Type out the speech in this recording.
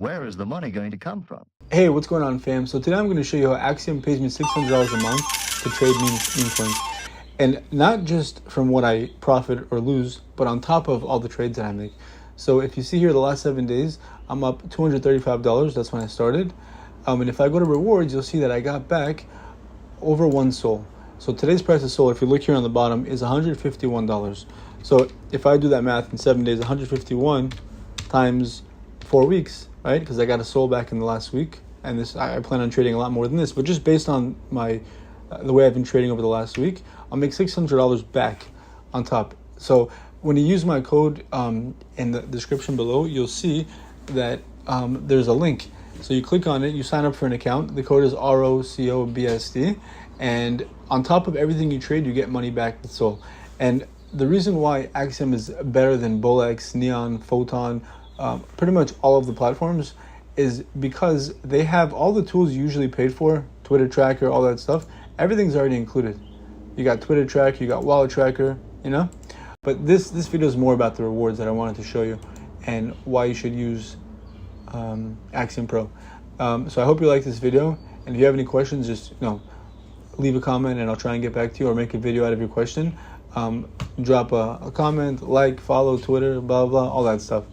Where is the money going to come from? Hey, what's going on, fam? So today I'm going to show you how Axiom pays me $600 a month to trade meme coins. And not just from what I profit or lose, but on top of all the trades that I make. So if you see here the last 7 days, I'm up $235. That's when I started. And if I go to rewards, you'll see that I got back over 1 SOL. So today's price of SOL, if you look here on the bottom, is $151. So if I do that math in 7 days, 151 times 4 weeks, right? Because I got a SOL back in the last week, and this I plan on trading a lot more than this. But just based on my the way I've been trading over the last week, I'll make $600 back on top. So when you use my code in the description below, you'll see that there's a link. So you click on it, you sign up for an account. The code is ROCOBSD, and on top of everything you trade, you get money back with SOL. And the reason why Axiom is better than Bullx, Neon, Photon, pretty much all of the platforms, is because they have all the tools you usually paid for, Twitter tracker, all that stuff. Everything's already included. You got Twitter tracker, you got wallet tracker, you know? But this video is more about the rewards that I wanted to show you and why you should use Axiom Pro. So I hope you like this video, and if you have any questions, just leave a comment and I'll try and get back to you, or make a video out of your question. Drop a comment, like, follow Twitter, blah blah, all that stuff.